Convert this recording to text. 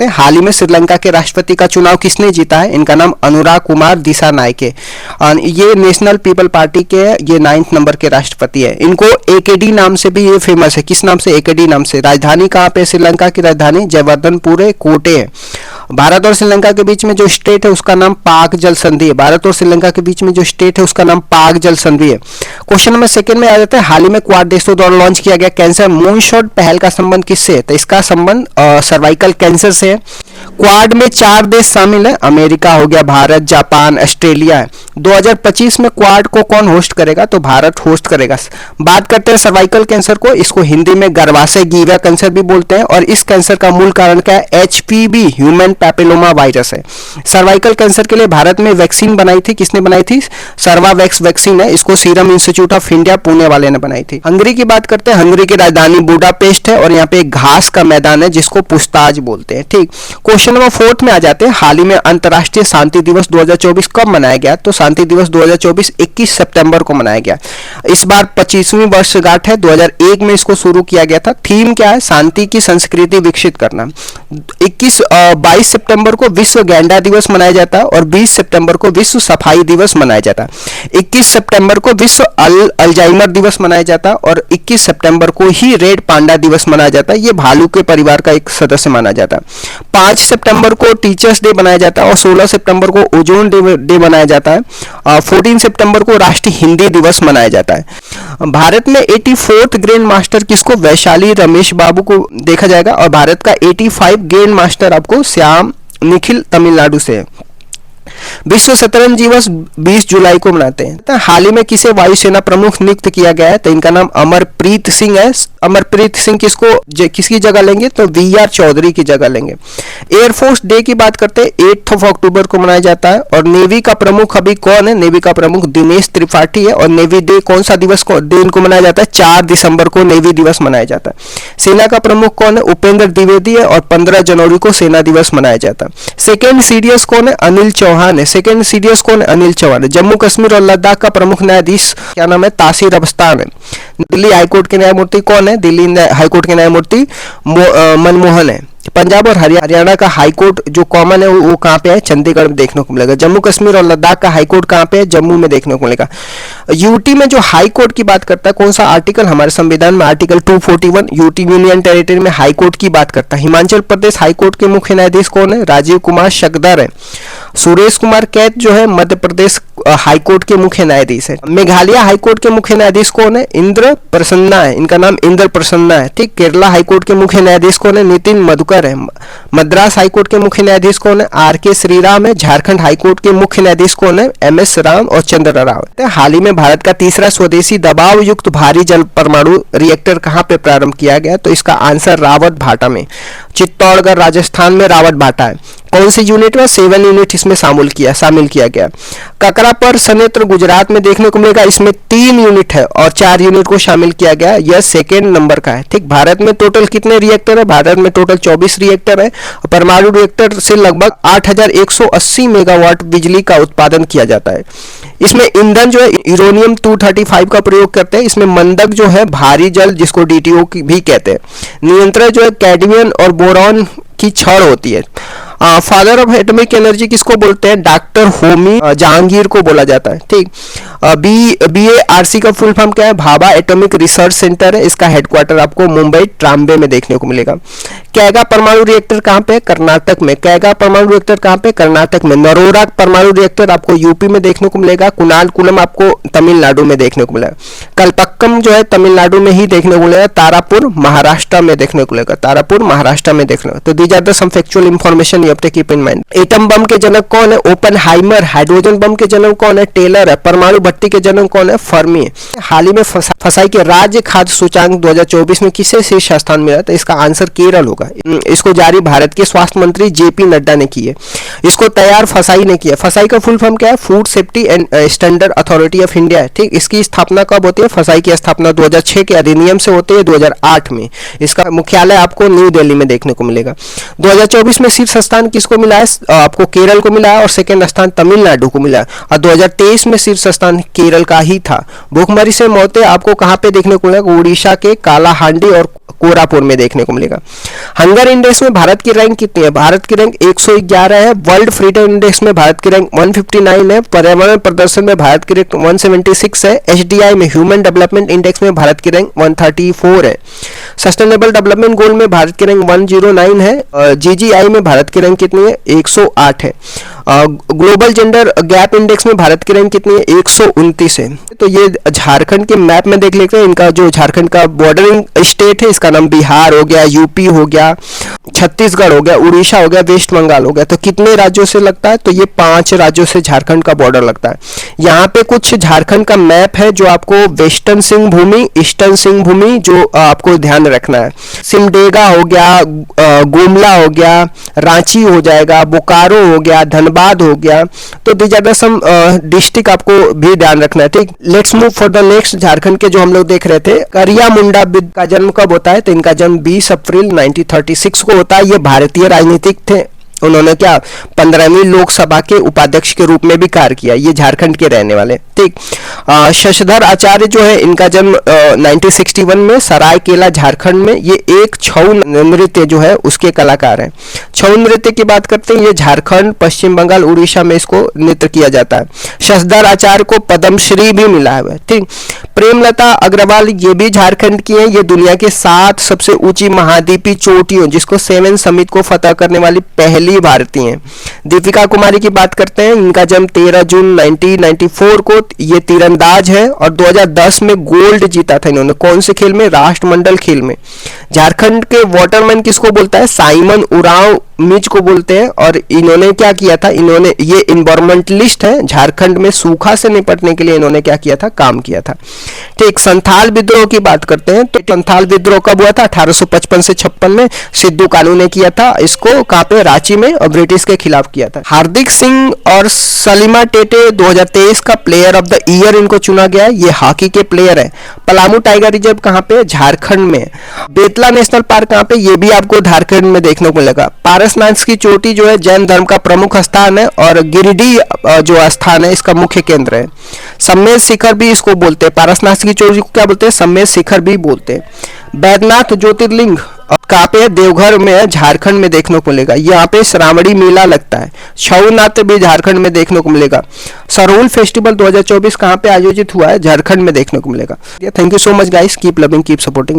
सकते हैं हाल ही में श्रीलंका के राष्ट्रपति का चुनाव किसने जीता है? इनका नाम अनुराग कुमार दिसानायके है। ये नेशनल पीपल पार्टी के ये 9th नंबर के राष्ट्रपति है। इनको एकेडी नाम से भी ये फेमस है। किस नाम से? एकेडी नाम से। राजधानी कहाँ पे? श्रीलंका की राजधानी जयवर्धनपुर कोटे है। भारत और श्रीलंका के बीच में जो स्टेट है उसका नाम पाक जल संधि है। भारत और श्रीलंका के बीच में जो स्टेट है उसका नाम पाक जल संधि है। क्वेश्चन नंबर 2 में आ जाता है, हाल ही में क्वाड देशों द्वारा लॉन्च किया गया कैंसर मूनशॉट पहल का संबंध किससे है? तो इसका संबंध सर्वाइकल कैंसर से है। क्वाड में 4 देश शामिल है, अमेरिका हो गया, भारत, जापान, ऑस्ट्रेलिया है। 2025 में क्वाड को कौन होस्ट करेगा? तो भारत होस्ट करेगा। बात करते हैं सर्वाइकल कैंसर को, इसको हिंदी में गर्भाशय गीवा कैंसर भी बोलते हैं और इस कैंसर का मूल कारण क्या है? HPV ह्यूमन पैपिलोमा वायरस है। सर्वाइकल कैंसर के लिए भारत में वैक्सीन बनाई थी, किसने बनाई थी? सर्वावैक्स वैक्सीन है, इसको serum institute of India Pune वाले ने बनाई थी। हंगरी की बात करते हैं, हंगरी की राजधानी बुडापेस्ट है और यहाँ पे एक घास का मैदान है जिसको पुस्ताज बोलते हैं। ठीक, क्वेश्चन नंबर 4 में आ जाते हैं, हाल ही में अंतर्राष्ट्रीय शांति दिवस 2024 कब मनाया गया? तो शांति दिवस 2024 21 सितंबर को मनाया गया। इस बार 25वीं वर्षगांठ है। 2001 में इसको शुरू किया गया था। थीम क्या है? शांति की संस्कृति विकसित करना। 22 सितंबर को विश्व गैंडा दिवस मनाया जाता है और 20 सितंबर को विश्व सफाई दिवस मनाया जाता है। 21 सितंबर को विश्व अल्जाइमर दिवस मनाया जाता है और 21 सितंबर को ही रेड पांडा दिवस मनाया जाता है। ये भालू के परिवार का एक सदस्य माना जाता है। 5 सितंबर को टीचर्स डे मनाया जाता है और 16 सितंबर को ओजोन डे मनाया जाता है। 14 सितंबर को राष्ट्रीय हिंदी दिवस मनाया जाता है। भारत में 84th ग्रैंड मास्टर किसको? वैशाली रमेश बाबू को देखा जाएगा और भारत का 85 ग्रैंड मास्टर आपको श्याम निखिल तमिलनाडु से है। विश्व शतरंज दिवस 20 जुलाई को मनाते हैं। हाल ही में किसे वायुसेना प्रमुख नियुक्त किया गया है? तो इनका नाम अमरप्रीत सिंह है। अमरप्रीत सिंह किसकी जगह लेंगे? तो VR चौधरी की जगह लेंगे। एयरफोर्स डे की बात करते हैं, 8 अक्टूबर को मनाया जाता है और नेवी का प्रमुख अभी कौन है? नेवी का प्रमुख दिनेश त्रिपाठी है और नेवी डे कौन सा दिवस दिन को मनाया जाता है? 4 दिसंबर को नेवी दिवस मनाया जाता है। सेना का प्रमुख कौन है? उपेंद्र द्विवेदी है और 15 जनवरी को सेना दिवस मनाया जाता है। सेकेंड CDS कौन है? अनिल चौहान है। सेकेंड CDS कौन है? अनिल चौहान है। जम्मू कश्मीर और लद्दाख का प्रमुख न्यायाधीश क्या नाम है? तासीर अबस्तान है। दिल्ली हाईकोर्ट के न्यायमूर्ति कौन है? दिल्ली हाईकोर्ट के न्यायमूर्ति मनमोहन है। पंजाब और हरियाणा का हाईकोर्ट जो कॉमन है वो कहाँ पे है? चंडीगढ़ में देखने को मिलेगा। जम्मू कश्मीर और लद्दाख का हाईकोर्ट कहाँ पे है? जम्मू में देखने को मिलेगा। यूटी में जो हाईकोर्ट की बात करता है, कौन सा आर्टिकल? हमारे संविधान में आर्टिकल 241 यूटी यूनियन टेरिटरी में हाईकोर्ट की बात करता है। हिमाचल प्रदेश हाईकोर्ट के मुख्य न्यायाधीश कौन है? राजीव कुमार शकदर है। सुरेश कुमार कैत जो है मध्य प्रदेश हाईकोर्ट के मुख्य न्यायाधीश है। मेघालय हाईकोर्ट के मुख्य न्यायाधीश कौन है? इंद्र प्रसन्ना है। इनका नाम इंद्र प्रसन्ना है। ठीक, केरला हाईकोर्ट के मुख्य न्यायाधीश कौन है? नितिन मधुकर है। मद्रास हाईकोर्ट के मुख्य न्यायाधीश कौन है? RK श्रीराम है। झारखंड हाईकोर्ट के मुख्य न्यायाधीश कौन है? MS राम और चंद्र राव। हाल ही में भारत का तीसरा स्वदेशी दबाव युक्त भारी जल परमाणु रिएक्टर कहां पे प्रारंभ किया गया? तो इसका आंसर रावत भाटा में, चित्तौड़गढ़ राजस्थान में रावत भाटा है। कौन सी यूनिट में? 7 यूनिट इसमें शामिल किया गया। ककरा पर संयंत्र गुजरात में देखने को मिलेगा। इसमें 3 यूनिट है और 4 यूनिट को शामिल किया गया। यह सेकेंड नंबर का है। ठीक, भारत में टोटल कितने रिएक्टर है? भारत में टोटल 24 रिएक्टर है। परमाणु रिएक्टर से लगभग 8180 मेगावाट बिजली का उत्पादन किया जाता है। इसमें ईंधन जो है यूरेनियम 235 का प्रयोग करते हैं। इसमें मंदक जो है भारी जल जिसको DTO भी कहते हैं। नियंत्रण जो है कैडमियम और बोरॉन की छड़ होती है। फादर ऑफ एटॉमिक एनर्जी किसको बोलते हैं? डॉक्टर होमी जहांगीर को बोला जाता है। ठीक, BARC का फुल फॉर्म क्या है? भाभा एटॉमिक रिसर्च सेंटर है। इसका हेडक्वार्टर आपको मुंबई ट्राम्बे में देखने को मिलेगा। कैगा परमाणु रिएक्टर कहाँ पे? कर्नाटक में। कैगा परमाणु रिएक्टर कहाँ पे? कर्नाटक में। नरोरा परमाणु रिएक्टर आपको यूपी में देखने को मिलेगा। कुणालकुलम आपको तमिलनाडु में देखने को मिलेगा। कलपक्कम जो है तमिलनाडु में ही देखने को मिलेगा। तारापुर महाराष्ट्र में देखने को मिलेगा। तारापुर महाराष्ट्र में देखने को। तो these are the some factual information you have to keep in mind. Atom bomb के जनक कौन है? ओपनहाइमर। हाइड्रोजन बम के जनक कौन है? टेलर है। परमाणु भट्टी के जनक कौन है? फर्मी है। हाल ही में फसाई के राज्य खाद्य सूचांक 2024 में किसे शीर्ष स्थान मिला? तो इसका आंसर केरल होगा। इसको जारी भारत के स्वास्थ्य मंत्री JP नड्डा ने की है। इसको तैयार फसाई ने किया। फसाई का फुल फॉर्म क्या है? Food safety and standard authority of India है। ठीक, इसकी स्थापना कब होती है? फसाई की स्थापना 2006 के अधिनियम से होती है 2008 में। इसका मुख्यालय आपको न्यू दिल्ली में देखने को मिलेगा। 2024 में शीर्ष स्थान किसको मिला है? आपको केरल को मिला है और सेकेंड स्थान तमिलनाडु को मिला है। और 2023 में शीर्ष स्थान केरल का ही था। भूखमरी से मौतें आपको कहां पे देखने को मिलेगा? उड़ीसा के कालाहांडी और कोरापुर में देखने को मिलेगा। हंगर इंडेक्स में भारत की रैंक कितनी है? भारत की रैंक 111 है। वर्ल्ड फ्रीडम इंडेक्स में भारत की रैंक 159 है। पर्यावरण प्रदर्शन में भारत की रैंक 176 है। एचडीआई में ह्यूमन डेवलपमेंट इंडेक्स में भारत की रैंक 134 है। सस्टेनेबल डेवलपमेंट गोल में भारत की रैंक 109 है। जीजीआई में भारत की रैंक कितनी है? 108 है। ग्लोबल जेंडर गैप इंडेक्स में भारत की रैंक कितनी है? 129 है। तो ये झारखंड के मैप में देख लेते हैं। इनका जो झारखंड का बॉर्डरिंग स्टेट है, इसका नाम बिहार हो गया, यूपी हो गया, छत्तीसगढ़ हो गया, उड़ीसा हो गया, वेस्ट बंगाल हो गया। तो कितने राज्यों से लगता है? तो ये 5 राज्यों से झारखंड का बॉर्डर लगता है। यहाँ पे कुछ झारखंड का मैप है जो आपको वेस्टर्न सिंहभूमि, ईस्टर्न सिंहभूमि जो आपको ध्यान रखना है। सिमडेगा हो गया, गुमला हो गया, रांची हो जाएगा, बोकारो हो गया, धनबाद हो गया। तो these are the some district आपको भी ध्यान रखना है। ठीक, let's move for the next. Jharkhand के जो हम लोग देख रहे थे, करिया मुंडा बिद का जन्म कब होता है? तो इनका जन्म 20 अप्रैल 1936 को होता है। ये भारतीय राजनीतिक थे। उन्होंने क्या 15वीं लोकसभा के उपाध्यक्ष के रूप में भी कार्य किया। ये झारखंड के रहने वाले। ठीक, शशधर आचार्य जो है, इनका जन्म 1961 में सरायकेला झारखंड में। ये एक छऊ नृत्य जो है उसके कलाकार हैं। छऊ नृत्य की बात करते हैं, ये झारखंड, पश्चिम बंगाल, उड़ीसा में इसको नृत्य किया जाता है। शशधर आचार्य को पद्मश्री भी मिला है। ठीक, प्रेमलता अग्रवाल ये भी झारखंड की है। ये दुनिया के 7 सबसे ऊंची महाद्वीपीय चोटियों, जिसको 7 समिट को फतह करने वाली पहली भारतीय हैं। दीपिका कुमारी की बात करते हैं, इनका जन्म 13 जून 1994 को। ये तीरंदाज है और 2010 में गोल्ड जीता था इन्होंने। कौन से खेल में? राष्ट्रमंडल खेल में। झारखंड के वाटरमैन किसको बोलता है? साइमन उरांव मिज को बोलते हैं। और इन्होंने क्या किया था? इन्होंने, ये इन्वायरमेंटलिस्ट है, झारखंड में सूखा से निपटने के लिए इन्होंने क्या किया था? काम किया था। ठीक, संथाल विद्रोह की बात करते हैं, तो संथाल विद्रोह कब हुआ था? 1855 से 56 में सिद्धू कानू ने किया था। इसको कहाँ पे? रांची में, और ब्रिटिश के खिलाफ किया था। हार्दिक सिंह और सलीमा टेटे 2023 का प्लेयर ऑफ द ईयर इनको चुना गया है। ये हॉकी के प्लेयर है। पलामू टाइगर रिजर्व कहाँ पे? झारखंड में। बेतला नेशनल पार्क कहाँ पे? ये भी आपको झारखंड में देखने को मिलेगा। पारसनाथ की चोटी जो है जैन धर्म का प्रमुख स्थान है, और गिरिडीह जो स्थान है इसका मुख्य केंद्र है। सम्मेद शिखर भी इसको बोलते हैं। पारसनाथ की चोटी को क्या बोलते हैं? सम्मेद शिखर भी बोलते हैं। बैद्यनाथ ज्योतिर्लिंग कहाँ पे है? देवघर में है, झारखंड में देखने को मिलेगा। यहाँ पे श्रावणी मेला लगता है। छऊ भी झारखंड में देखने को मिलेगा। सरहुल फेस्टिवल 2024 कहाँ पे आयोजित हुआ है? झारखंड में देखने को मिलेगा। Thank you so much guys, keep loving, keep supporting.